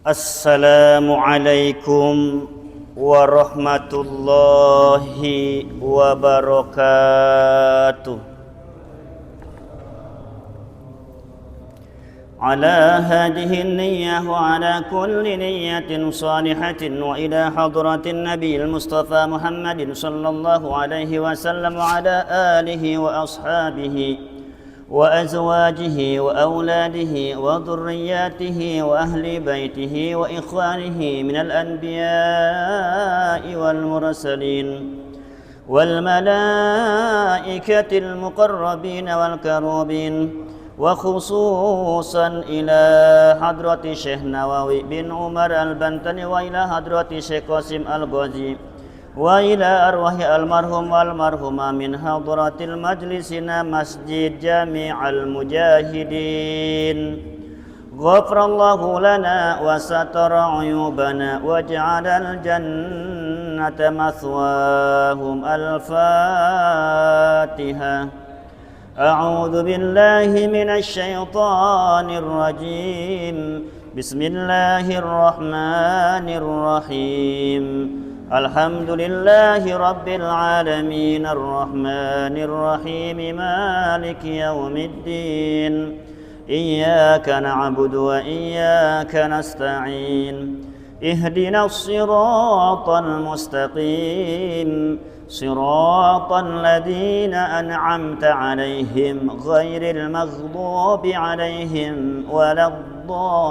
Assalamualaikum warahmatullahi wabarakatuh. Ala hadhihi niyyah wa ala kulli niyyatin salihatin wa ila hadratin nabiyil mustafa Muhammadin sallallahu alaihi wasallam wa ala alihi wa ashabihi وأزواجه وأولاده وذرياته وأهل بيته وإخوانه من الأنبياء والمرسلين والملائكة المقربين والكروبين وخصوصا إلى حضرة الشيخ نواوي بن عمر البنتني وإلى حضرة الشيخ قاسم الغازي وإلى أرواح المرحوم والمرحومة من حضرة المجلسنا مسجد جامع المجاهدين. غفر الله لنا وستر عيوبنا وجعل الجنة مثواهم. الفاتحة. أعوذ بالله من الشيطان الرجيم. بسم الله الرحمن الرحيم. الحمد لله رب العالمين الرحمن الرحيم مالك يوم الدين. إياك نعبد وإياك نستعين. اهدنا الصراط المستقيم صراط الذين أنعمت عليهم غير المغضوب عليهم ولا الضالين.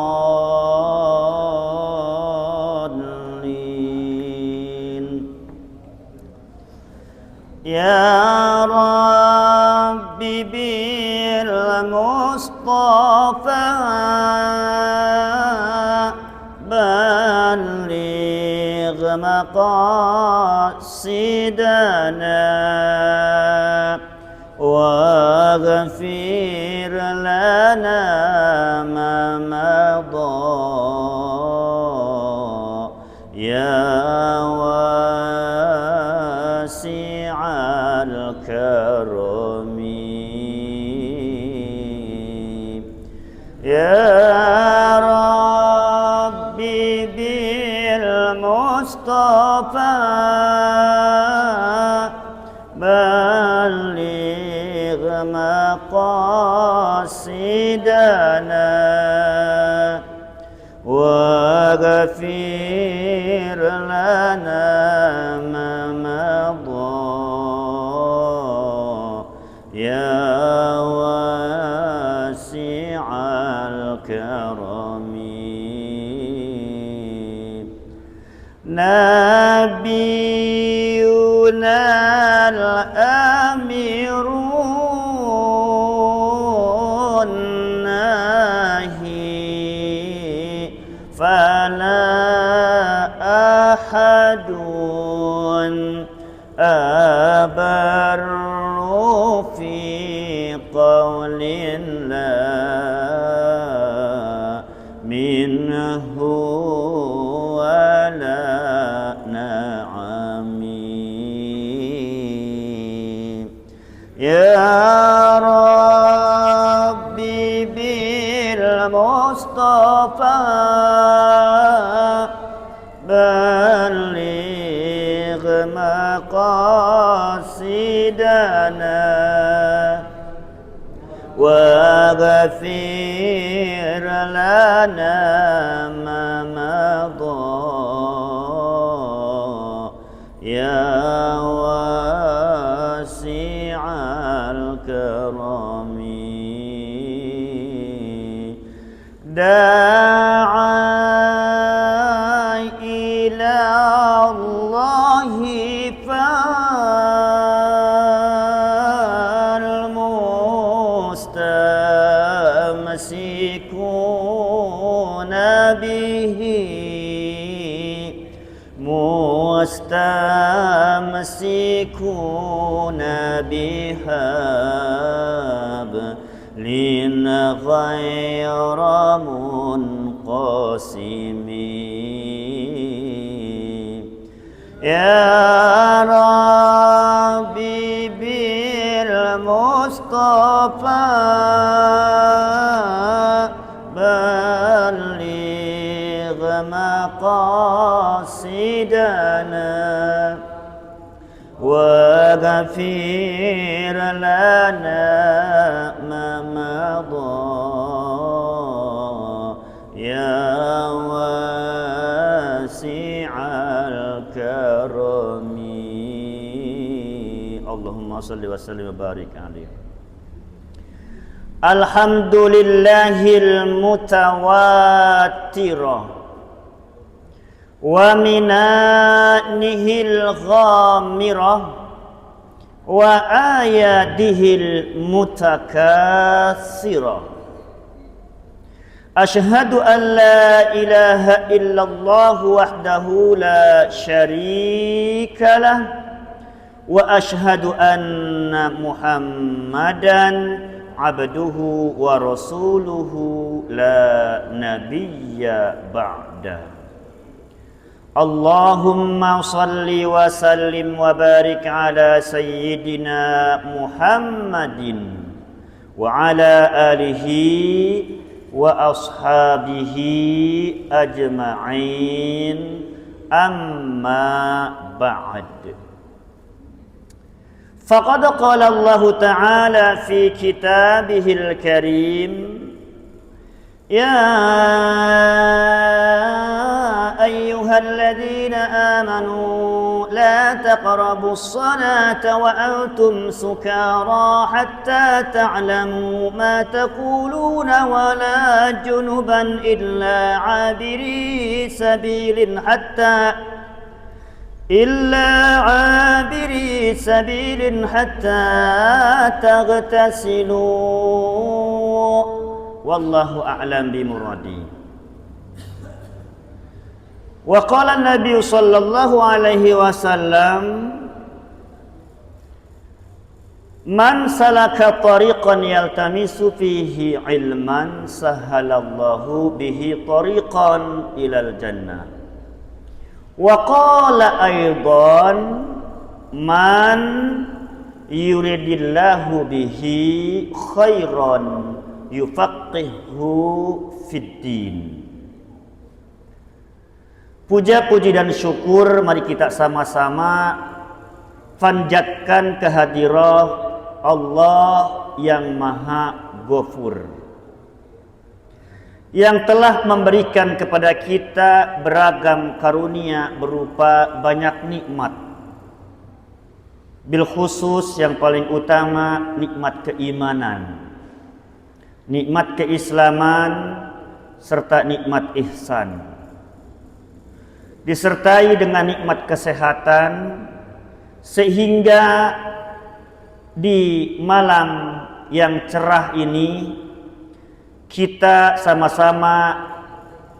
يا رب بالمصطفى بلغ مقاصدنا واغفر لنا ما مضى يا واسع الكرم. يا ربي بالمصطفى بلغ مقاصدنا واغفر لنا ما مضى يا واسع الكرم. نبينا الأمير الناهي فلا أحد أبر في قول لا منه ولا نعم. يا ربي بالمصطفى بلغ مقاصدنا واغفر لنا ما مضى يا واسع الكرم. داعا إلى الله فالمستمسكون به مستمسكون بحبل غير منقسم. يا ربي بالمصطفى بلغ مقاصدنا واغفر لنا ما مضى يا واسع الكرم اللهم صل وسلم وبارك عليه. Alhamdulillahil mutawatirah wa minanihil ghamirah wa ayadihil mutakassirah. Ashhadu an la ilaha illallah wahdahu la syarika lah wa ashhadu anna Muhammadan abduhu wa rasuluhu la nabiyya ba'da. Allahumma salli wa sallim wa barik ala sayyidina Muhammadin wa ala alihi wa ashabihi ajma'in, amma ba'd. Faqad qala Allah Ta'ala fi kitabihil karim, ya ayyuhalladzina amanu la taqrabus salata wa antum sukara hatta ta'lamu ma taquluna wa la junuban illa 'abiri sabilin hatta hatta taghtasilu wallahu a'lam bimuradi. Wa qala an-nabiy sallallahu alaihi wasallam, man salaka tariqan yaltamisu fihi ilman sahalallahu bihi tariqan ilal jannah. Wa qala aidan, man yuridillahu bihi khairan yufaqihu fid din. Puja puji dan syukur mari kita sama-sama panjatkan kehadirat Allah yang Maha Ghafur, yang telah memberikan kepada kita beragam karunia berupa banyak nikmat. Bil khusus yang paling utama nikmat keimanan, nikmat keislaman, serta nikmat ihsan. Disertai dengan nikmat kesehatan, sehingga di malam yang cerah ini kita sama-sama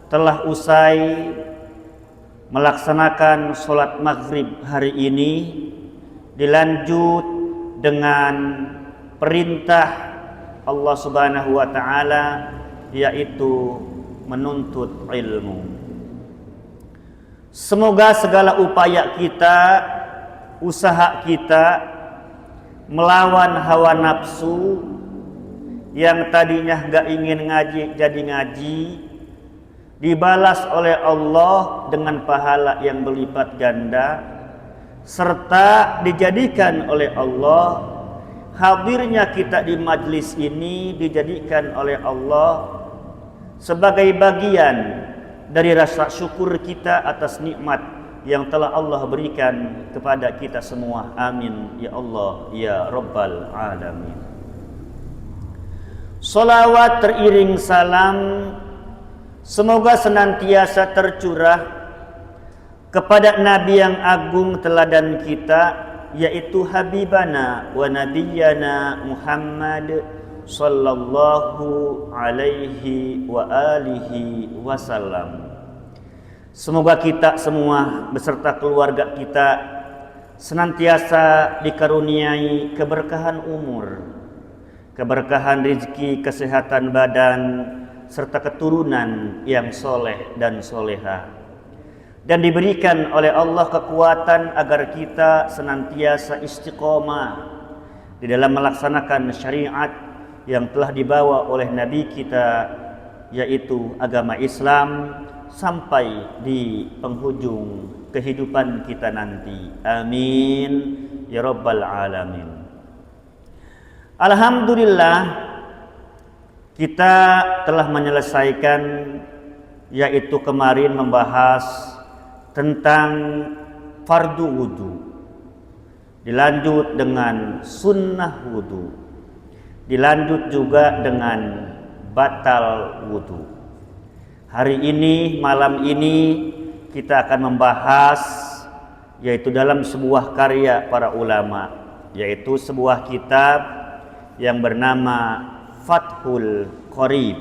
telah usai melaksanakan sholat maghrib hari ini, dilanjut dengan perintah Allah Subhanahu wa Ta'ala, yaitu menuntut ilmu. Semoga segala upaya kita, usaha kita melawan hawa nafsu yang tadinya gak ingin ngaji jadi ngaji, dibalas oleh Allah dengan pahala yang berlipat ganda, serta dijadikan oleh Allah hadirnya kita di majlis ini dijadikan oleh Allah sebagai bagian dari rasa syukur kita atas nikmat yang telah Allah berikan kepada kita semua. Amin ya Allah ya Rabbal Alamin. Salawat teriring salam semoga senantiasa tercurah kepada Nabi yang agung teladan kita, yaitu Habibana wa Nabiyyana Muhammad sallallahu alaihi wa alihi wasallam. Semoga kita semua beserta keluarga kita senantiasa dikaruniai keberkahan umur, keberkahan rezeki, kesehatan badan, serta keturunan yang soleh dan soleha, dan diberikan oleh Allah kekuatan agar kita senantiasa istiqomah di dalam melaksanakan syariat yang telah dibawa oleh Nabi kita, yaitu agama Islam, sampai di penghujung kehidupan kita nanti. Amin ya rabbal alamin. Alhamdulillah, kita telah menyelesaikan, yaitu kemarin membahas tentang fardu wudu, dilanjut dengan sunnah wudu, dilanjut juga dengan batal wudu. Hari ini, malam ini kita akan membahas, yaitu dalam sebuah karya para ulama, yaitu sebuah kitab yang bernama Fathul Qorib,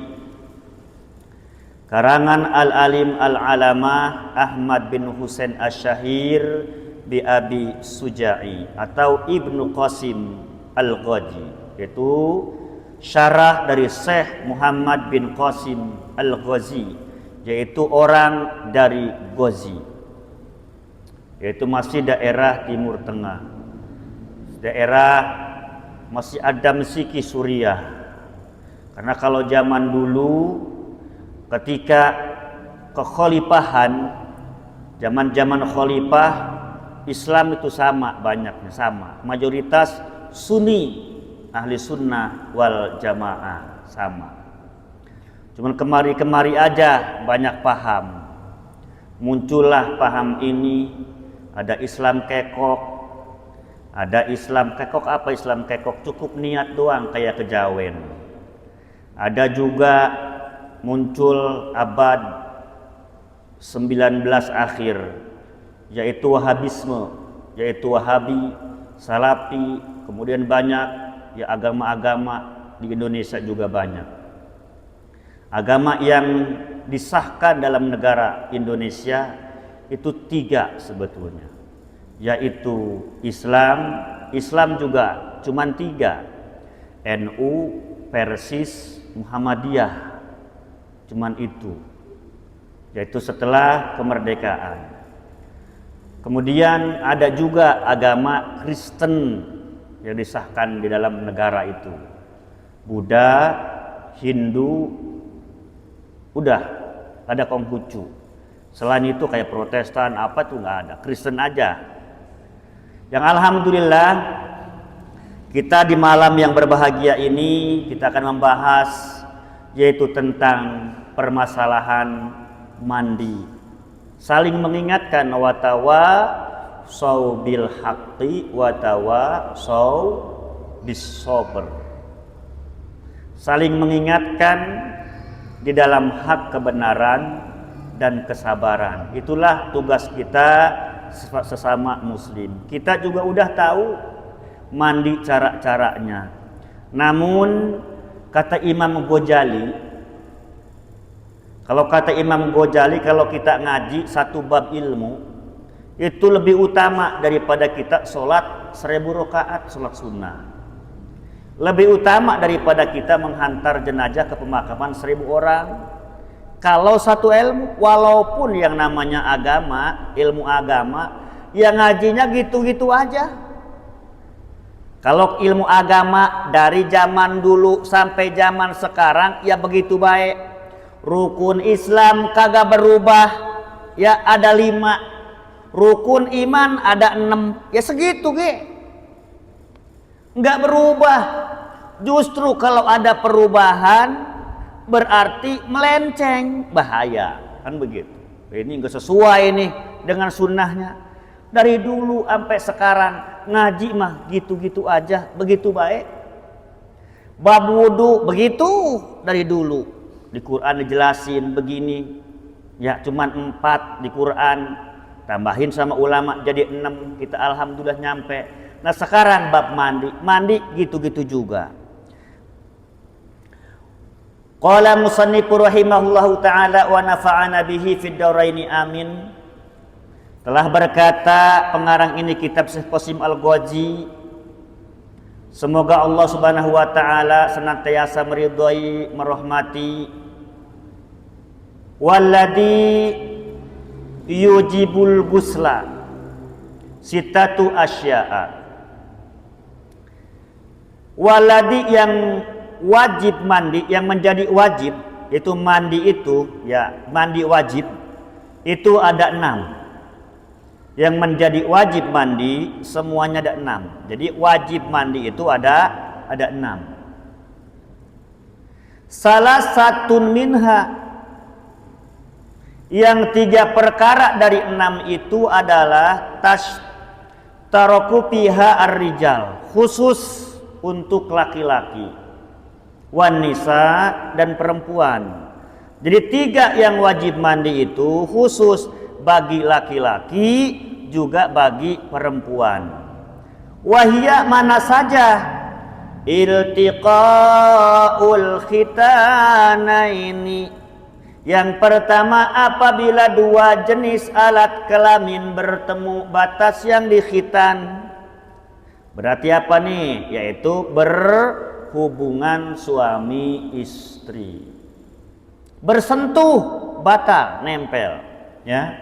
karangan Al-Alim Al-Alamah Ahmad bin Husain Asy-Syahir bi Abi Suja'i atau Ibnu Qasim Al-Ghazi, yaitu syarah dari Syekh Muhammad bin Qasim Al-Ghazi, yaitu orang dari Ghazi, yaitu masih daerah Timur Tengah, daerah masih ada Mesiki Suriah. Karena kalau zaman dulu ketika kekhalifahan, zaman-zaman khalifah, Islam itu sama, banyaknya sama, mayoritas Sunni, ahli sunnah wal jamaah, sama. Cuman kemari-kemari aja banyak paham, muncullah paham ini. Ada Islam kekok, ada Islam kekok. Apa Islam kekok? Cukup niat doang kayak kejawen. Ada juga muncul abad 19 akhir, yaitu Wahabisme, yaitu Wahabi, Salafi, kemudian banyak ya agama-agama di Indonesia juga banyak. Agama yang disahkan dalam negara Indonesia itu 3 sebetulnya, yaitu Islam juga cuman 3, NU, Persis, Muhammadiyah, cuman itu, yaitu setelah kemerdekaan. Kemudian ada juga agama Kristen yang disahkan di dalam negara itu, Buddha, Hindu, udah ada Konghucu. Selain itu kayak Protestan apa tuh nggak ada, Kristen aja. Yang alhamdulillah kita di malam yang berbahagia ini kita akan membahas, yaitu tentang permasalahan mandi, saling mengingatkan, watawasau bil haqqi watawasau bis sabr, saling mengingatkan di dalam hak kebenaran dan kesabaran. Itulah tugas kita sesama muslim. Kita juga udah tahu mandi cara-caranya. Namun kata Imam Ghazali, kalau kita ngaji satu bab ilmu itu lebih utama daripada kita sholat 1000 rakaat sholat sunnah, lebih utama daripada kita menghantar jenazah ke pemakaman 1000 orang. Kalau satu ilmu, walaupun yang namanya agama, ilmu agama, ya ngajinya gitu-gitu aja. Kalau ilmu agama dari zaman dulu sampai zaman sekarang ya begitu baik. Rukun Islam kagak berubah, ya ada 5. Rukun iman ada 6, ya segitu ge. Enggak berubah. Justru kalau ada perubahan berarti melenceng, bahaya, kan begitu. Ini enggak sesuai nih dengan sunnahnya. Dari dulu sampai sekarang ngaji mah gitu-gitu aja, begitu baik. Bab wudu begitu dari dulu. Di Quran dijelasin begini, ya cuman 4 di Quran, tambahin sama ulama jadi 6, kita alhamdulillah nyampe. Nah sekarang bab mandi gitu-gitu juga. Qala musannifu rahimahullahu ta'ala wa nafa'ana bihi fid dharaini amin. Telah berkata pengarang ini kitab Syekh Qasim Al-Ghazi, semoga Allah Subhanahu wa taala senantiasa meridhai, merahmati, walladzi yujibul ghusla sitatu asya'a, walladzi yang wajib mandi, yang menjadi wajib, itu mandi itu ya mandi wajib itu ada 6. Yang menjadi wajib mandi semuanya ada 6. Jadi wajib mandi itu ada 6. Salah satu minha, yang 3 perkara dari 6 itu adalah taroku piha ar-rijal, khusus untuk laki-laki, wanisa dan perempuan. Jadi 3 yang wajib mandi itu khusus bagi laki-laki juga bagi perempuan. Wahia mana saja? Iltiqaul khitanaini. Yang pertama, apabila 2 jenis alat kelamin bertemu batas yang dikhitan. Berarti apa nih? Yaitu berhubungan suami istri. Bersentuh batal, nempel, ya.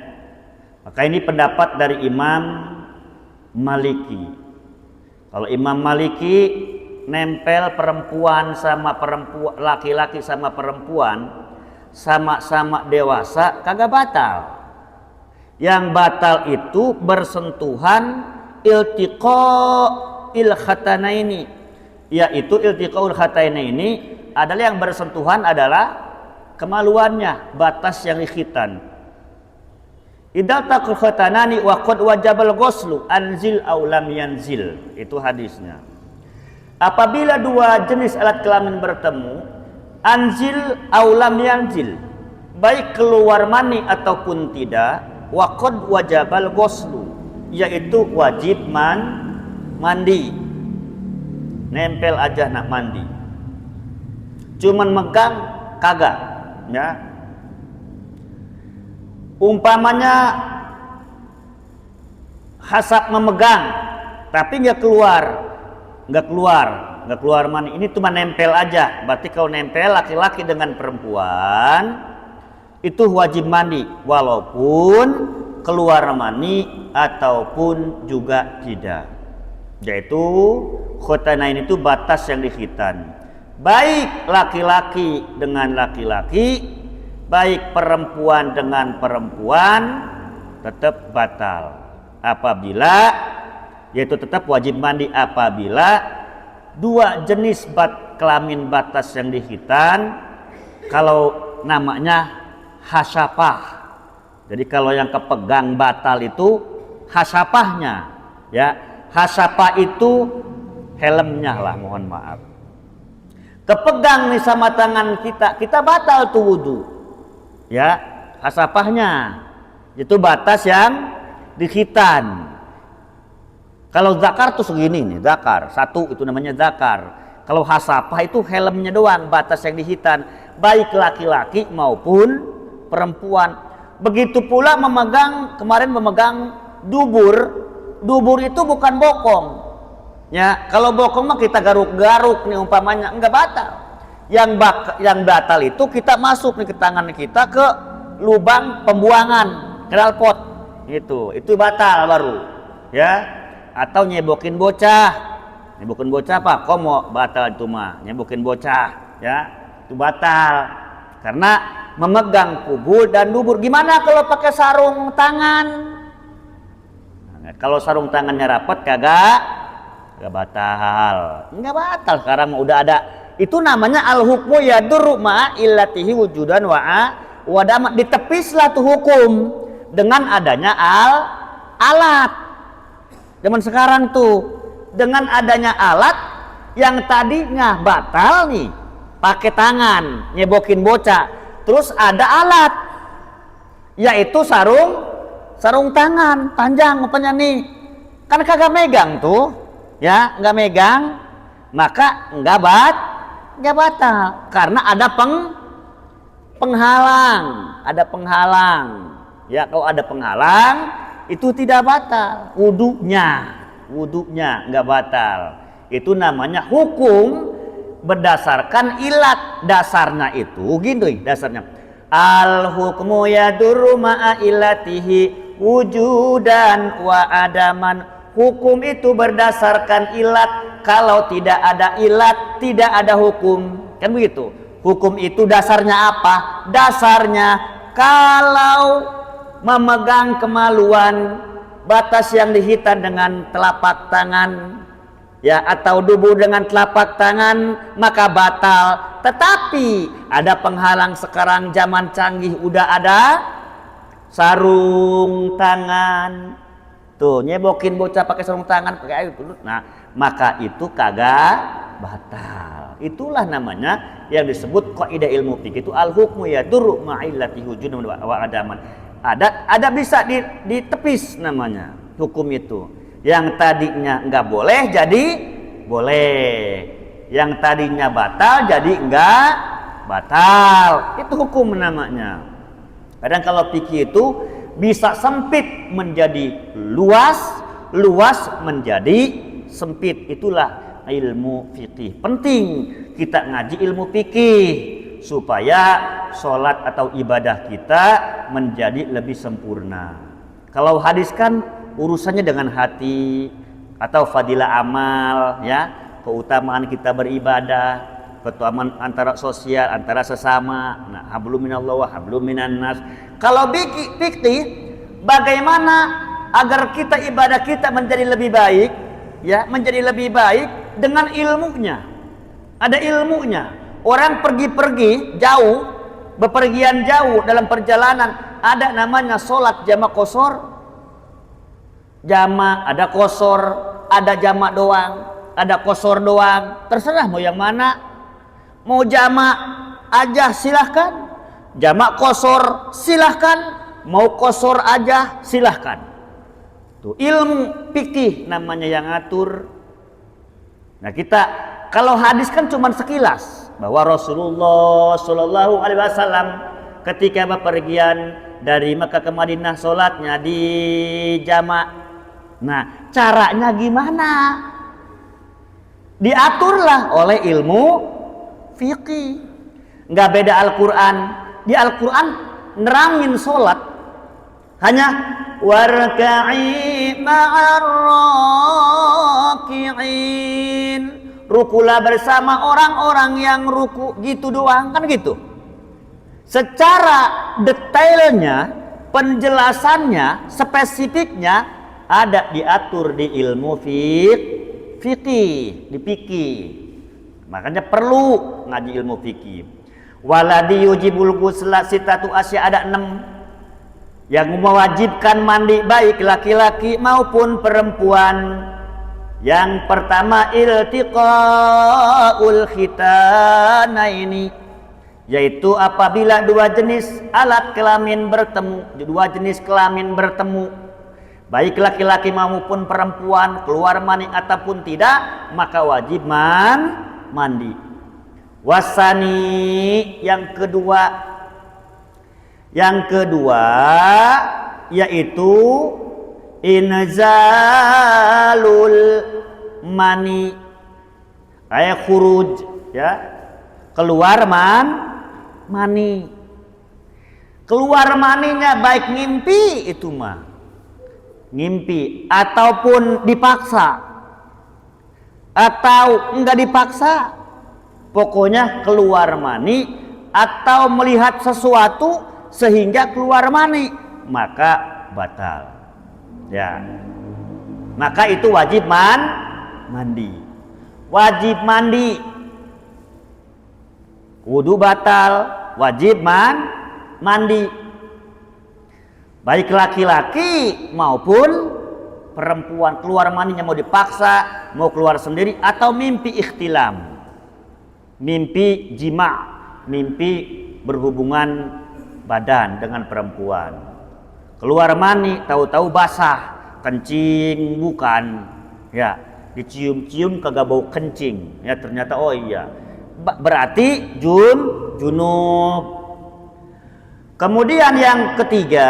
Maka ini pendapat dari Imam Maliki. Kalau Imam Maliki, nempel perempuan sama perempuan, laki-laki sama perempuan, sama-sama dewasa, kagak batal. Yang batal itu bersentuhan iltiqa'il khatanaini, yaitu iltiqa'ul khatanaini adalah yang bersentuhan adalah kemaluannya, batas yang dikhitan. Idza taqul khatanani wa qad wajabal ghuslu anzil aw lam yanzil, itu hadisnya. Apabila 2 jenis alat kelamin bertemu, anzil aw lam yanzil, baik keluar mani ataupun tidak, wa qad wajabal ghuslu, yaitu wajib mandi. Nempel aja nak mandi. Cuman megang kagak, ya. Umpamanya hasab memegang tapi nggak keluar mani, ini cuma nempel aja. Berarti kalau nempel laki-laki dengan perempuan itu wajib mandi walaupun keluar mani ataupun juga tidak. Yaitu khotanain itu batas yang dikhitan, baik laki-laki dengan laki-laki, baik perempuan dengan perempuan, tetap batal. Apabila, yaitu tetap wajib mandi apabila 2 jenis kelamin batas yang dikhitan. Kalau namanya hasyapah. Jadi kalau yang kepegang batal itu hasyapahnya, ya. Hasyapah itu helmnya lah, mohon maaf. Kepegang nih sama tangan kita batal tuh wudu. Ya, hasapahnya itu batas yang dikhitan. Kalau zakar tuh segini nih, zakar 1 itu namanya zakar. Kalau hasapah itu helmnya doang, batas yang dikhitan, baik laki-laki maupun perempuan. Begitu pula kemarin memegang dubur itu bukan bokong. Ya, kalau bokong mah kita garuk-garuk nih umpamanya, enggak batal. Yang batal itu kita masuk nih ke tangan kita ke lubang pembuangan knalpot, itu batal baru, ya. Atau nyebokin bocah apa? Komo batal itu mah, nyebokin bocah, ya, itu batal karena memegang kubul dan dubur. Gimana kalau pakai sarung tangan? Nah, kalau sarung tangannya rapat kagak batal, nggak batal. Sekarang udah ada. Itu namanya al-hukmu yadurru ma'a illatihi wujudan wa damat. Ditepislah tuh hukum dengan adanya alat. Zaman sekarang tuh dengan adanya alat yang tadinya batal nih, pakai tangan nyebokin bocah, terus ada alat yaitu sarung tangan panjang umpamanya nih. Kan kagak megang tuh, ya, nggak megang, maka nggak batal karena ada penghalang. Ya, kalau ada penghalang itu tidak batal. Wudunya nggak batal. Itu namanya hukum berdasarkan ilat. Dasarnya itu gini, dasarnya al hukmu yadurru ma'a illatihi wujudan wa adaman. Hukum itu berdasarkan ilat. Kalau tidak ada ilat, tidak ada hukum. Kan begitu. Hukum itu dasarnya apa? Dasarnya kalau memegang kemaluan, batas yang dihitan dengan telapak tangan, ya, atau dubu dengan telapak tangan, maka batal. Tetapi ada penghalang sekarang, zaman canggih udah ada sarung tangan. Tuh, nyebokin bocah pakai sarung tangan, pakai air tuh. Nah, maka itu kagak batal. Itulah namanya yang disebut kaidah ilmu fikih itu al-hukmu yadurru ma'illati wujudun wa adaman. Ada bisa ditepis namanya hukum itu. Yang tadinya enggak boleh jadi boleh. Yang tadinya batal jadi enggak batal. Itu hukum namanya. Kadang kalau fikih itu bisa sempit menjadi luas, luas menjadi sempit. Itulah ilmu fikih. Penting kita ngaji ilmu fikih supaya sholat atau ibadah kita menjadi lebih sempurna. Kalau hadis kan urusannya dengan hati atau fadilah amal, ya, keutamaan kita beribadah, keutamaan antara sosial, antara sesama. Nah, hablum minallah wa hablum minan nas. Kalau fikih, bagaimana agar kita ibadah kita menjadi lebih baik, ya, menjadi lebih baik dengan ilmunya. Ada ilmunya. Orang pergi-pergi jauh, bepergian jauh dalam perjalanan, ada namanya sholat jamak qashar. Jamak, ada qashar, ada jamak doang, ada qashar doang. Terserah mau yang mana. Mau jamak aja silahkan, jamak qashar silahkan, mau qashar aja silahkan. Tuh, ilmu fikih namanya yang ngatur. Nah, kita kalau hadis kan cuma sekilas bahwa Rasulullah Shallallahu Alaihi Wasallam ketika bepergian dari Mekah ke Madinah sholatnya di jamak. Nah, caranya gimana? Diaturlah oleh ilmu fikih. Nggak beda Al-Quran. Di Al-Quran nerangin sholat hanya warka'i ma'ar raki'in, rukulah bersama orang-orang yang ruku, gitu doang, kan gitu. Secara detailnya, penjelasannya, spesifiknya ada diatur di ilmu fikih, di fikih. Makanya perlu ngaji ilmu fikih. Waladi yujibul ghusla sitatu asya, ada 6 yang mewajibkan mandi baik laki-laki maupun perempuan. Yang pertama iltiqaul khitanaini, yaitu apabila dua jenis alat kelamin bertemu, dua jenis kelamin bertemu, baik laki-laki maupun perempuan, keluar mani ataupun tidak, maka wajib mandi. Wasani, yang kedua yaitu inzalul mani, ay khuruj, ya, keluar mani. Keluar maninya baik ngimpi, itu mah ngimpi ataupun dipaksa atau enggak dipaksa, pokoknya keluar mani atau melihat sesuatu sehingga keluar mani, maka batal, ya. Maka itu wajib mandi. Wajib mandi. Wudu batal, wajib mandi. Baik laki-laki maupun perempuan, keluar maninya mau dipaksa, mau keluar sendiri, atau mimpi ikhtilam, mimpi jima', mimpi berhubungan badan dengan perempuan. Keluar mani, tahu-tahu basah, kencing bukan, ya, dicium-cium kagak bau kencing, ya, ternyata oh iya, berarti junub. Kemudian yang ketiga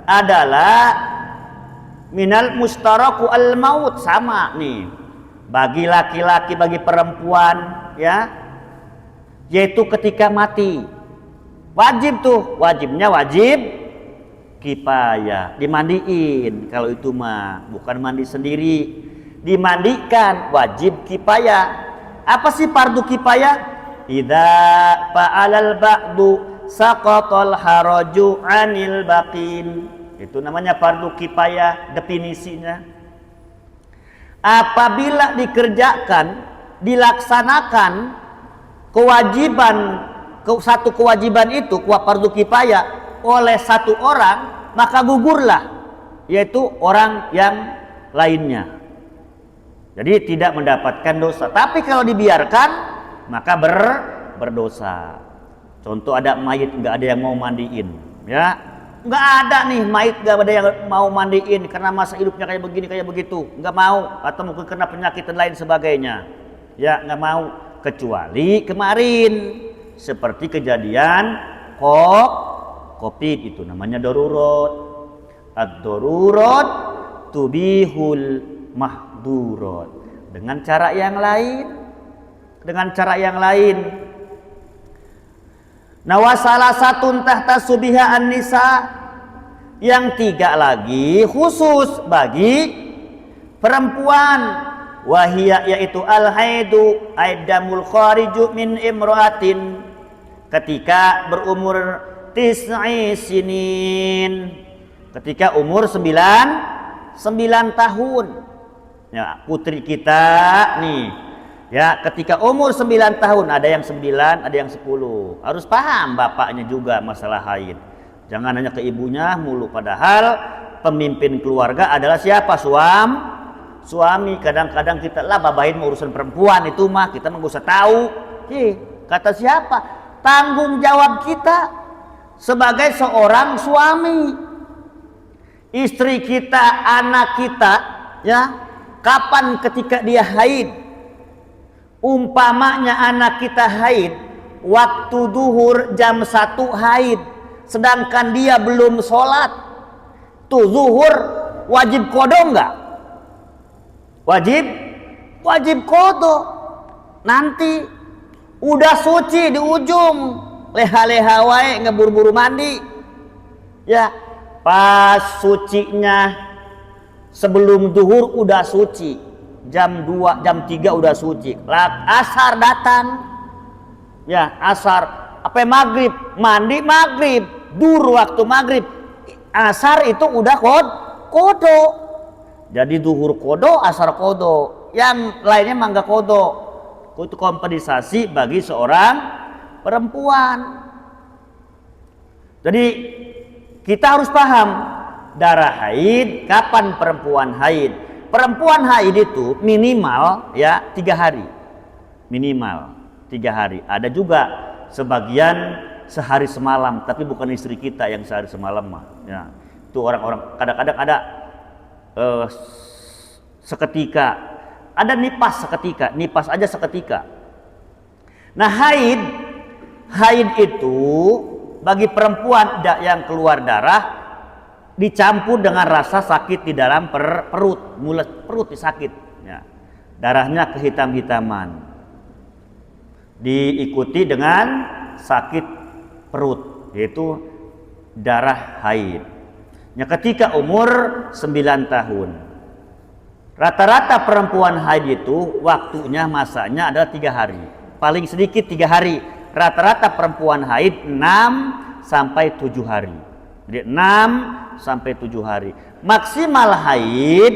adalah minal mustaraku al maut, sama nih, bagi laki-laki bagi perempuan, ya, yaitu ketika mati. Wajib tuh, wajibnya wajib kifayah, dimandiin. Kalau itu mah bukan mandi sendiri, dimandikan, wajib kifayah. Apa sih fardu kifayah? Idza fa'alal ba'du saqatal haraju 'anil baqin. Itu namanya fardu kifayah definisinya. Apabila dikerjakan, dilaksanakan satu kewajiban itu fardu kifayah oleh satu orang, maka gugurlah, yaitu orang yang lainnya. Jadi tidak mendapatkan dosa. Tapi kalau dibiarkan, maka berdosa. Contoh ada mayit nggak ada yang mau mandiin, ya nggak ada nih mayit nggak ada yang mau mandiin karena masa hidupnya kayak begini kayak begitu, nggak mau, atau mungkin kena penyakit dan lain sebagainya, ya nggak mau, kecuali kemarin seperti kejadian COVID itu namanya darurat. Ad-darurat tubihul mahdurat. Dengan cara yang lain. Nah, wasalah satu tahta subiha an-nisa, yang tiga lagi khusus bagi perempuan, wahia yaitu al-haidu aidamul khariju min imra'atin, ketika berumur tis'i sinin, ketika umur 9 tahun. Ya, putri kita nih, ya ketika umur 9 tahun, ada yang 9, ada yang 10. Harus paham bapaknya juga masalah haid. Jangan hanya ke ibunya mulu, padahal pemimpin keluarga adalah siapa? Suami. Kadang-kadang kita lah babahin urusan perempuan itu mah, kita mah gak usah tahu. Kata siapa? Tanggung jawab kita sebagai seorang suami. Istri kita, anak kita, ya kapan ketika dia haid? Umpamanya anak kita haid waktu duhur jam 1 haid, sedangkan dia belum sholat, tuh zuhur wajib kodo enggak? Wajib kodo. Nanti udah suci di ujung, leha-leha wae ngeburu-buru mandi, ya pas sucinya sebelum duhur udah suci, jam 2, jam 3 udah suci. Asar datang, ya asar, apa maghrib, mandi maghrib, duhur waktu maghrib, asar itu udah kodo. Jadi duhur kodo, asar kodo, yang lainnya mah nggak kodo. Itu kompensasi bagi seorang perempuan. Jadi kita harus paham darah haid, kapan perempuan haid. Perempuan haid itu minimal ya 3 hari, minimal 3 hari. Ada juga sebagian sehari semalam, tapi bukan istri kita yang sehari semalam mah. Ya, itu orang-orang kadang-kadang ada seketika, ada nipas aja seketika. Nah haid itu bagi perempuan yang keluar darah dicampur dengan rasa sakit di dalam perut, mulut perut sakit, ya. Darahnya kehitam-hitaman, diikuti dengan sakit perut, yaitu darah haid. Ya, ketika umur 9 tahun, rata-rata perempuan haid itu waktunya masanya adalah 3 hari, paling sedikit 3 hari. Rata-rata perempuan haid 6 sampai 7 hari. Jadi 6 sampai 7 hari. Maksimal haid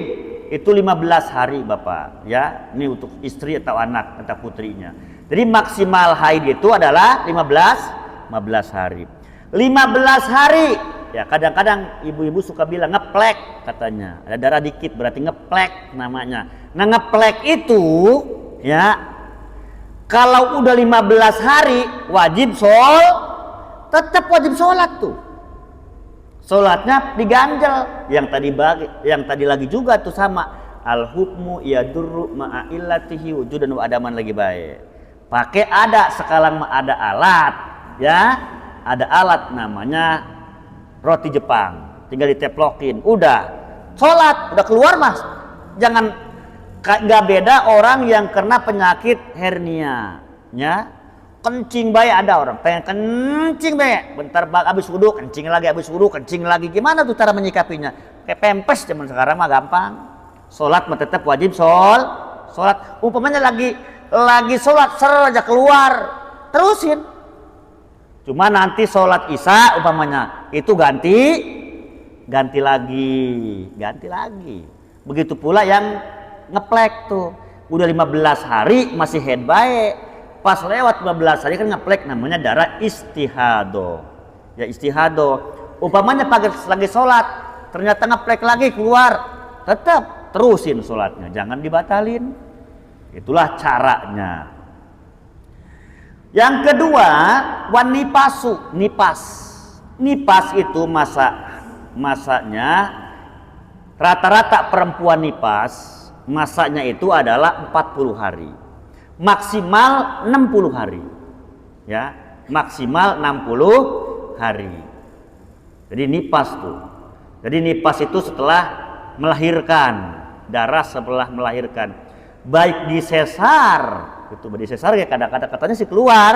itu 15 hari Bapak, ya. Ini untuk istri atau anak atau putrinya. Jadi maksimal haid itu adalah 15 hari. 15 hari. Ya, kadang-kadang ibu-ibu suka bilang ngeplek katanya. Ada darah dikit berarti ngeplek namanya. Nah, ngeplek itu ya kalau udah 15 hari wajib tetap wajib sholat tuh. Sholatnya diganjel. Yang tadi lagi juga tuh sama. Al hukmu yadurru ma'a illatihi wujudan wa adaman lagi baik. Pakai ada sekarang ada alat, ya. Ada alat namanya roti Jepang. Tinggal diteplokin, udah. Sholat, udah keluar Mas. Jangan nggak beda orang yang kena penyakit hernia, ya. Kencing baik, ada orang pengen kencing baik, bentar habis wudhu kencing lagi, habis wudhu kencing lagi. Gimana tuh cara menyikapinya? Kayak pempes zaman sekarang mah gampang. Sholat mah tetap wajib sholat. Umpamanya lagi sholat aja keluar, terusin. Cuma nanti sholat isya umpamanya itu ganti lagi. Begitu pula yang ngeplek tuh, udah 15 hari masih head baik, pas lewat 15 hari kan ngeplek, namanya darah istihadoh. Ya istihadoh. Umpamanya pagi lagi sholat ternyata ngeplek lagi keluar, tetap terusin sholatnya, jangan dibatalin. Itulah caranya. Yang kedua, wanipasu, nipas itu masanya rata-rata perempuan nipas masanya itu adalah 40 hari, maksimal 60 hari, ya maksimal 60 hari. Jadi nipas tuh, jadi nipas itu setelah melahirkan, darah setelah melahirkan, baik di sesar. Itu di sesar ya kadang-kadang katanya sih keluar,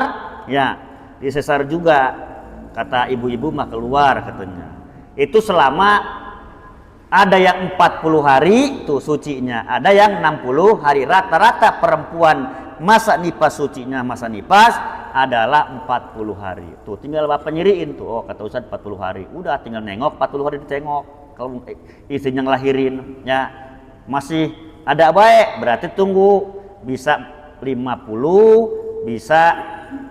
ya di sesar juga kata ibu-ibu mah keluar katanya. Itu selama ada yang 40 hari tuh sucinya, ada yang 60 hari. Rata-rata perempuan masa nipas sucinya, masa nipas adalah 40 hari. Tuh tinggal bapak nyiriin tuh, oh kata Ustaz 40 hari. Udah tinggal nengok 40 hari ditengok. Kalau istrinya ngelahirin ya masih ada baik, berarti tunggu bisa 50, bisa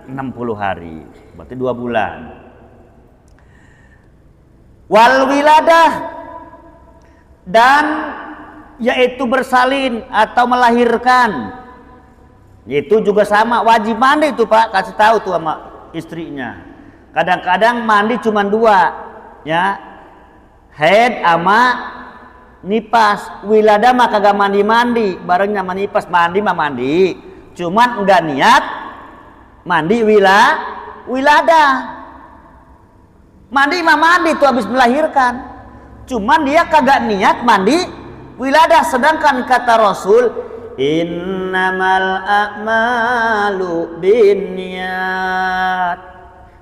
60 hari, berarti 2 bulan. Wal wiladah, dan yaitu bersalin atau melahirkan, itu juga sama, wajib mandi itu Pak, kasih tahu tuh sama istrinya. Kadang-kadang mandi cuma 2, ya head sama nipas. Wiladah mah kagak mandi barengnya sama nipas, mandi mah mandi, cuman enggak niat mandi wiladah. Mandi mah mandi tuh habis melahirkan, cuman dia kagak niat mandi wiladah. Sedangkan kata Rasul, innamal a'malu binniyat,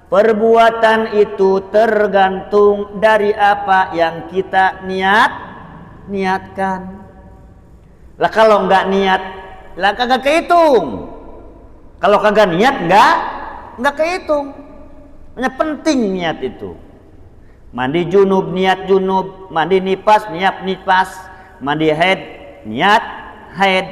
perbuatan itu tergantung dari apa yang kita niatkan. Lah kalau enggak niat, lah kagak kehitung. Kalau kagak niat enggak kehitung. Hanya penting niat itu. Mandi junub niat junub, mandi nipas niat nipas, mandi haid niat haid.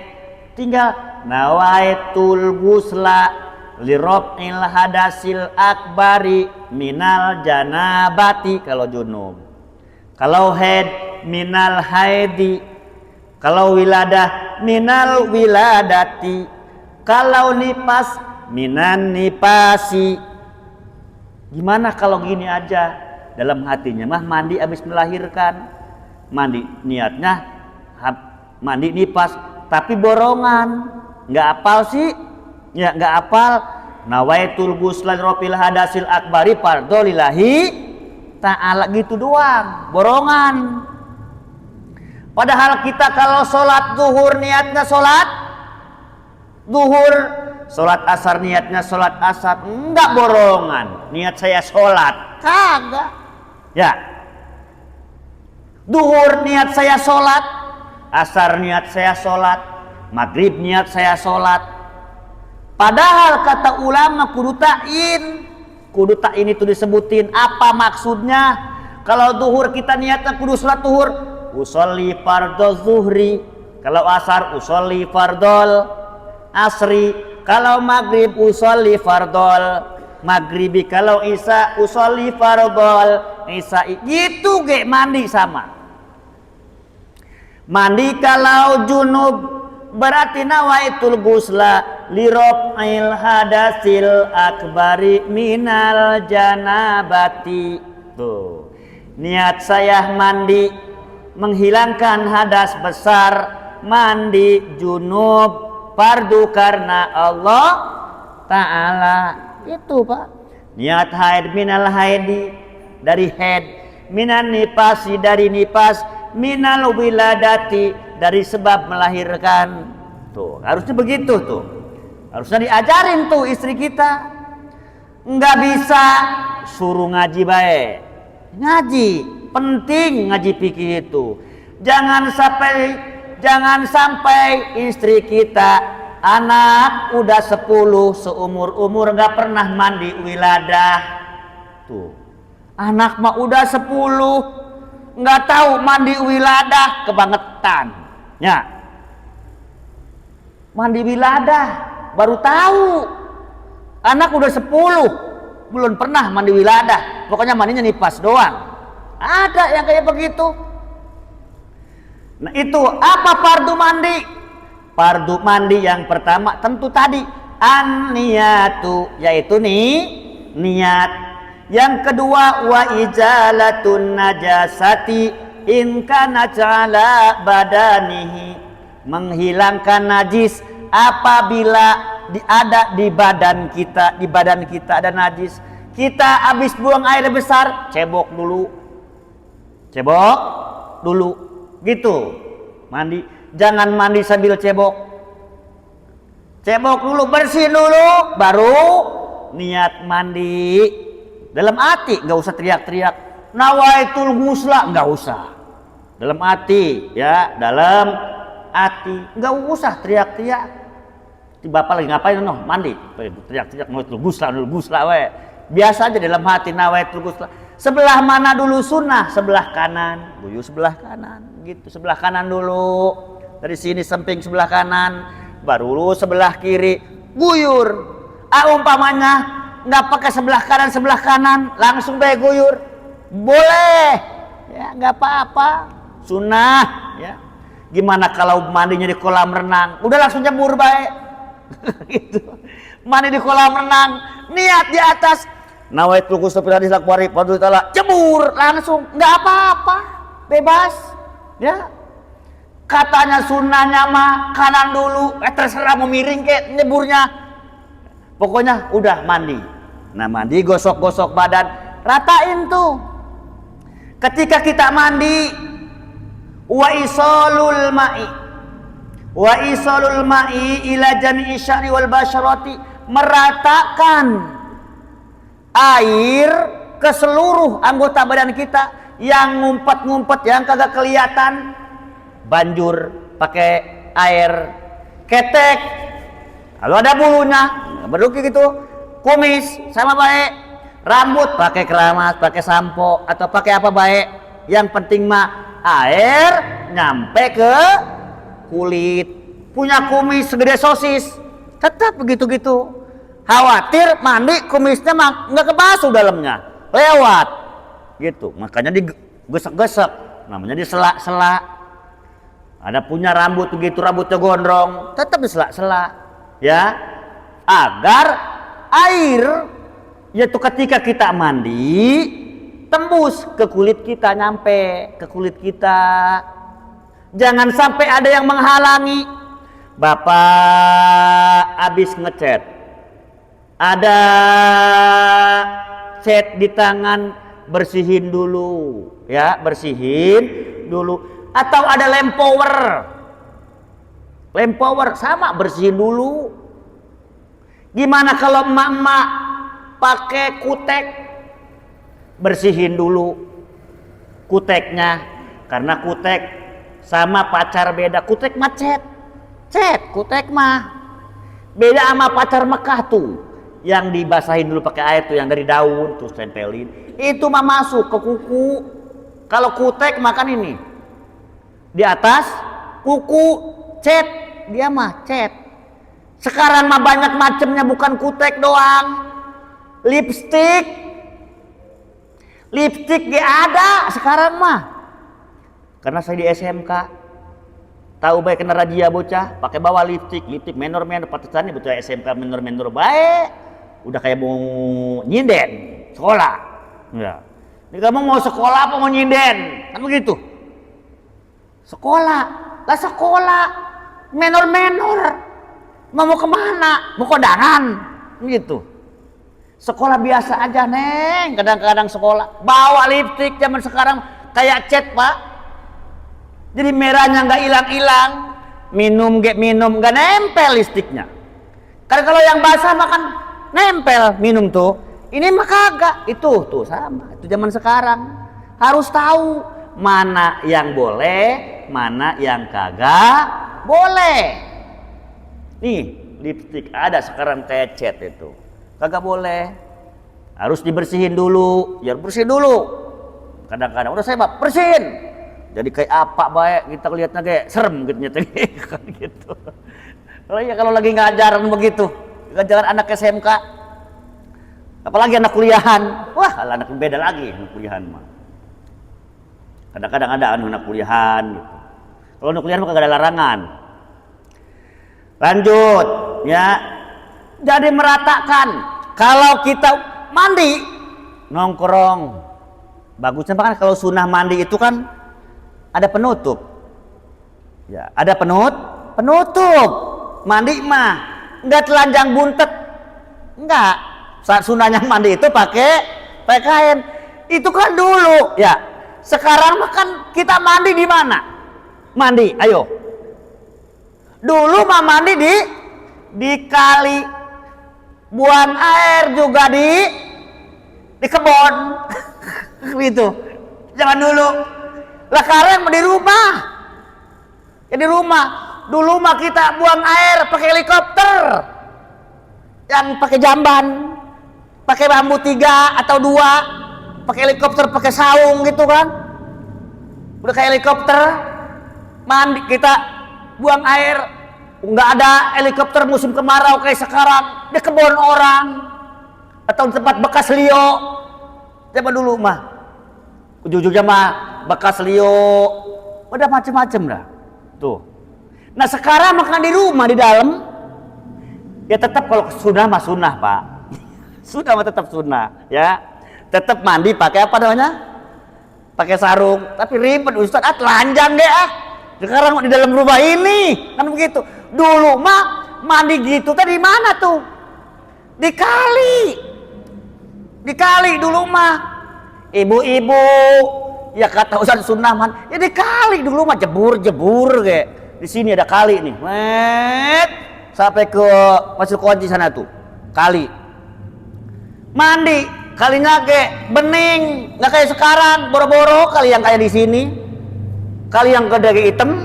Tinggal nawaitul ghusla liraf'il hadasil akbari minal janabati kalau junub. Kalau haid minal haidi, kalau wiladah minal wiladati, kalau nipas minan nipasi. Gimana kalau gini aja dalam hatinya mah mandi habis melahirkan, mandi niatnya mandi nipas tapi borongan, nggak apal sih, ya nggak apal. Nawaitul ghusla liraf'il hadasil akbari fardhu lillahi ta'ala, gitu doang, borongan. Padahal kita kalau sholat zuhur niatnya sholat zuhur, sholat asar niatnya sholat asar, enggak borongan, niat saya sholat, kagak. Ya, zuhur niat saya sholat, asar niat saya sholat, maghrib niat saya sholat. Padahal kata ulama kudu ta'in itu disebutin apa maksudnya. Kalau zuhur kita niatnya kudu sholat zuhur, usolli fardhu zuhri. Kalau asar usolli fardhol asri. Kalau maghrib usolli fardhol maghribi. Kalau isya usolli fardhol isya'i. Gitu ge mandi sama. Mandi kalau junub berarti nawaitul ghusla liraf'il hadasil akbari minal janabati. Tuh. Niat saya mandi menghilangkan hadas besar, mandi junub fardu karena Allah Ta'ala. Itu Pak. Niat haid minal haidi, dari haid, minan nipasi, dari nipas, minal wiladati, dari sebab melahirkan. Tuh harusnya begitu tuh, harusnya diajarin tuh istri kita. Nggak bisa suruh ngaji baik, ngaji penting, ngaji fikih itu. Jangan sampai istri kita Anak udah 10 seumur-umur nggak pernah mandi wiladah. Tuh. Anak mah udah 10 nggak tahu mandi wiladah, kebangetan. Ya. Mandi wiladah baru tahu. Anak udah 10 belum pernah mandi wiladah. Pokoknya mandinya nipas doang. Ada yang kayak begitu. Nah, itu apa fardu mandi? Fardu mandi yang pertama tentu tadi an-niyatu, yaitu niat. Yang kedua wa izalatun najasati in kana ala badanihi, menghilangkan najis apabila ada di badan kita. Di badan kita ada najis, kita habis buang air besar, cebok dulu gitu. Mandi, jangan mandi sambil cebok dulu, bersihin dulu baru niat mandi. Dalam hati, nggak usah teriak-teriak nawaitul ghusla, nggak usah. Dalam hati ya, dalam hati, nggak usah teriak-teriak. Bapak lagi ngapain noh? Mandi, teriak-teriak nawaitul ghusla we. Biasa aja dalam hati nawaitul ghusla. Sebelah mana dulu sunnah? Sebelah kanan, guyur sebelah kanan gitu. Sebelah kanan dulu, dari sini samping sebelah kanan, baru lu sebelah kiri guyur. Umpamanya nggak pakai sebelah kanan, langsung deh guyur, boleh ya, nggak apa-apa, sunnah ya. Gimana kalau mandinya di kolam renang, udah langsung jemur baik gitu. Mandi di kolam renang, niat di atas nawaitul ghusla fil hadis al-akwari fadlu taala, jemur langsung, nggak apa-apa, bebas ya. Katanya sunnahnya mah kanan dulu, terserah mau miring kek nyeburnya, pokoknya udah mandi. Nah, mandi gosok-gosok badan, ratain tuh. Ketika kita mandi, wa isalul ma'i ila jami'i sya'ri wal basharati, meratakan air ke seluruh anggota badan kita. Yang ngumpet-ngumpet, yang kagak kelihatan, banjur pakai air ketek. Kalau ada bulunya, baru gitu. Kumis sama baik, rambut pakai keramas, pakai sampo atau pakai apa baik. Yang penting mah air nyampe ke kulit. Punya kumis segede sosis, tetap begitu-gitu. Khawatir mandi kumisnya mah nggak kebasuh dalamnya, lewat gitu. Makanya digesek-gesek, namanya disela-sela. Ada punya rambut begitu, rambutnya gondrong, tetap disela-sela ya, agar air yaitu ketika kita mandi tembus ke kulit kita, nyampe ke kulit kita. Jangan sampai ada yang menghalangi. Bapak habis ngecat, ada cat di tangan, bersihin dulu ya, bersihin dulu. Atau ada lem power sama, bersihin dulu. Gimana kalau emak-emak pakai kutek, bersihin dulu kuteknya, karena kutek sama pacar beda. Kutek mah cet, kutek mah beda sama pacar Mekah tuh, yang dibasahin dulu pakai air tuh, yang dari daun terus tempelin, itu mah masuk ke kuku. Kalau kutek makan ini di atas kuku, cet, dia mah cet. Sekarang mah banyak macamnya, bukan kutek doang. Lipstick gak ada sekarang mah. Karena saya di SMK, tahu baik kena razia bocah pakai bawa lipstick menor patisannya bocah SMK menor baik. Udah kayak mau nyinden sekolah. Ya. Ini kamu mau sekolah apa mau nyinden? Kan begitu. Sekolah menor mau kemana? Mau kondangan gitu. Sekolah biasa aja neng, kadang-kadang sekolah bawa lipstick. Zaman sekarang kayak cat pak, jadi merahnya nggak hilang-hilang. Minum nggak nempel lipstiknya. Karena kalau yang basah makan nempel minum tuh, ini mah kagak. Itu tuh sama, itu zaman sekarang harus tahu mana yang boleh, mana yang kagak boleh. Nih, lipstik ada sekarang kayak cat itu. Kagak boleh. Harus dibersihin dulu. Ya bersihin dulu. Kadang-kadang udah saya Pak, bersihin. Jadi kayak apa baik kita lihatnya kayak serem gitu gitu. Kalau lagi ngajaran begitu, ngajaran anak SMK, apalagi anak kuliahan, wah anak beda lagi anak kuliahan mah. Kadang-kadang ada anak kuliahan gitu. Kalau anak kuliahan mah kagak ada larangan. Lanjut ya. Jadi meratakan kalau kita mandi nongkrong. Bagusnya kan kalau sunnah mandi itu kan ada penutup. Ya, ada penutup. Mandi mah enggak telanjang buntet. Enggak. Saat sunnahnya mandi itu pakai kain. Itu kan dulu, ya. Sekarang mah kan kita mandi di mana? Mandi, ayo. Dulu mah mandi di kali. Buang air juga di kebun. Gitu. Jangan dulu. Lah sekarang di rumah. Ya di rumah. Dulu mah kita buang air pakai helikopter. Yang pakai jamban. Pakai bambu 3 atau 2. Pakai helikopter, pakai saung gitu kan. Udah kayak helikopter. Mandi kita buang air. Nggak ada helikopter musim kemarau kayak sekarang. Di kebun orang. Atau di tempat bekas Lio. Coba dulu mah. Ujung-ujungnya mah bekas Lio. Udah macem-macem dah. Tuh. Nah sekarang makan di rumah di dalam. Ya tetap kalau sunnah mah sunnah Pak. Sunnah mah tetap sunnah ya. Tetap mandi pakai apa namanya? Pakai sarung. Tapi ribet Ustaz, telanjang deh ah. Sekarang di dalam rumah ini kan begitu. Dulu mah mandi gitu tadi mana tuh? Di kali. Di kali dulu mah. Ibu-ibu ya kata Ustaz sunnah man. Ya di kali dulu mah jebur kayak. Di sini ada kali nih. Sampai ke Pasir Kunci sana tuh. Kali. Mandi, kalinya kayak bening, nggak kayak sekarang boro-boro kali yang kayak di sini. Kali yang gede hitam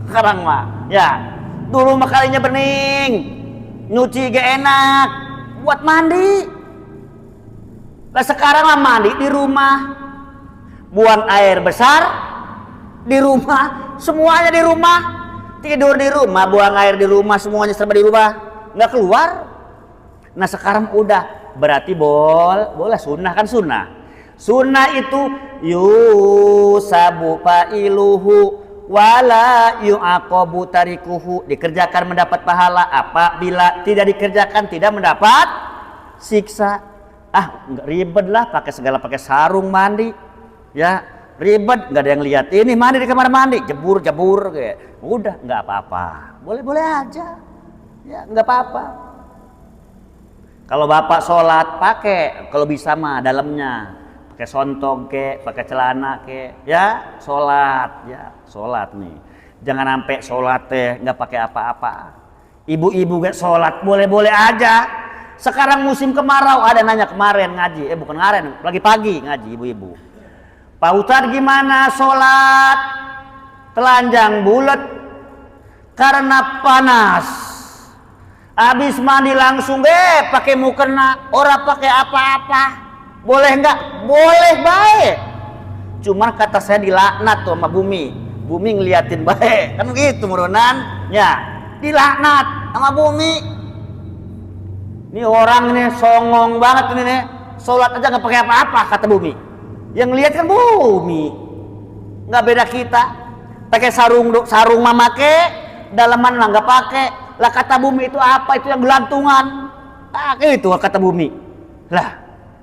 sekarang mah. Ya. Dulu mah kalinya bening. Nyuci gak enak buat mandi. Lah sekarang mah mandi di rumah. Buang air besar di rumah, semuanya di rumah. Tidur di rumah, buang air di rumah, semuanya serba di rumah. Nggak keluar. Nah sekarang udah, berarti boleh sunnah kan sunnah. Sunnah itu yusabu fa'iluhu wala yu'aqabu tarikuhu, dikerjakan mendapat pahala, apabila tidak dikerjakan tidak mendapat siksa. Nggak ribet lah pakai sarung mandi. Ya, ribet, nggak ada yang lihat. Ini mandi di kamar mandi, jebur kayak. Udah, nggak apa-apa. Boleh aja. Ya, nggak apa-apa. Kalau bapak sholat pakai, kalau bisa mah dalamnya pakai sontong pakai celana ya sholat nih. Jangan sampai sholat nggak pakai apa-apa. Ibu-ibu gak sholat boleh aja. Sekarang musim kemarau, ada nanya kemarin ngaji, bukan kemarin, lagi pagi ngaji ibu-ibu. Pak Ustadz gimana sholat telanjang bulat karena panas? Habis mandi langsung pakai mukena, orang pakai apa-apa. Boleh nggak? Boleh baik. Cuman kata saya dilaknat tuh sama bumi. Bumi ngeliatin baik, kan gitu muronan. Ya, dilaknat sama bumi. Ini orang nih songong banget ini nih. Sholat aja nggak pakai apa-apa kata bumi. Yang lihat kan bumi, nggak beda kita. Pakai sarung mama dalaman lah nggak pakai. Lah kata bumi itu apa? Itu yang gelantungan. Itu kata bumi. Lah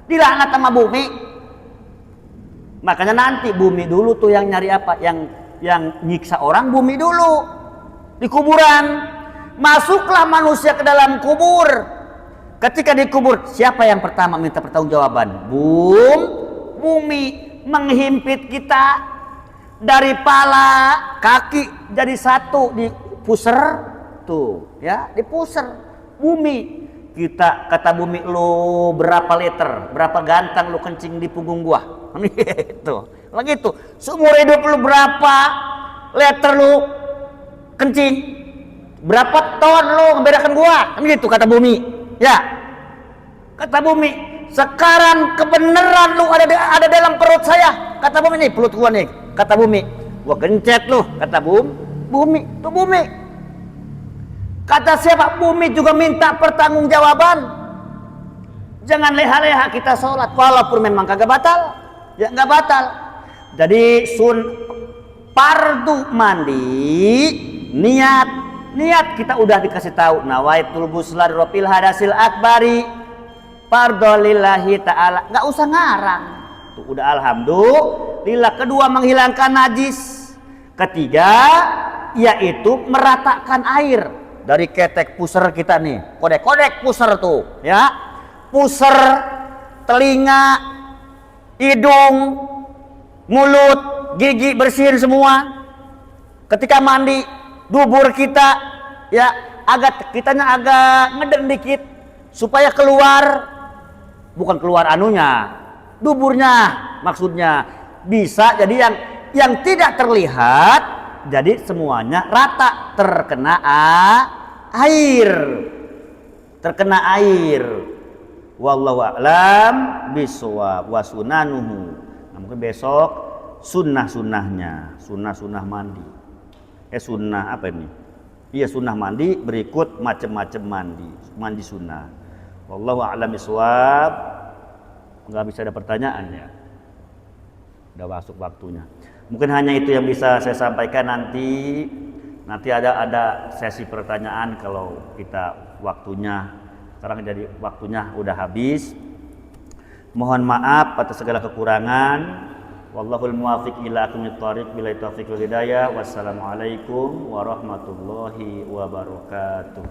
dilaknat sama bumi. Makanya nanti bumi dulu tuh yang nyari apa? Yang nyiksa orang bumi dulu di kuburan. Masuklah manusia ke dalam kubur. Ketika dikubur, siapa yang pertama minta pertanggungjawaban? Bumi menghimpit kita dari pala kaki jadi satu di puser tuh ya, di puser bumi. Kita kata bumi, lo berapa liter, berapa gantang lo kencing di punggung gua gitu. Lagi tuh seumur hidup lo berapa liter lo kencing, Berapa ton lo ngebedakan gua? Kan gitu kata bumi. Ya. Kata bumi, sekarang kebenaran lu ada dalam perut saya. Kata bumi nih, perut gua nih. Kata bumi, gua gencet lu. Kata bumi, tuh bumi. Kata siapa? Bumi juga minta pertanggungjawaban. Jangan leha-leha kita sholat, walaupun memang kagak batal, ya nggak batal. Jadi fardu mandi, niat kita udah dikasih tahu. Nawaitul ghusla rabbil hadasil akbari, fardolillahi ta'ala. Nggak usah ngarang. Tuh udah alhamdulillah. Kedua, menghilangkan najis. Ketiga, yaitu meratakan air dari ketek puser kita nih. Kodek puser tuh, ya. Puser, telinga, hidung, mulut, gigi bersihin semua. Ketika mandi, dubur kita ya kitanya agak ngeden dikit supaya keluar, bukan keluar anunya, duburnya maksudnya. Bisa jadi yang tidak terlihat, jadi semuanya rata terkena air. Wallahu a'lam bishawab wa sunanuhu. Nah, mungkin besok sunnah-sunnahnya, sunnah mandi. Sunnah apa ini? Iya, sunnah mandi, berikut macam-macam mandi sunnah. Wallahu a'lam bishawab. Enggak bisa ada pertanyaan ya. Udah masuk waktunya. Mungkin hanya itu yang bisa saya sampaikan. Nanti ada sesi pertanyaan kalau kita waktunya. Sekarang jadi waktunya udah habis. Mohon maaf atas segala kekurangan. Wallahul muwaffiq ila aqwamit thoriq, billahi taufiq wal hidayah. Wassalamualaikum warahmatullahi wabarakatuh.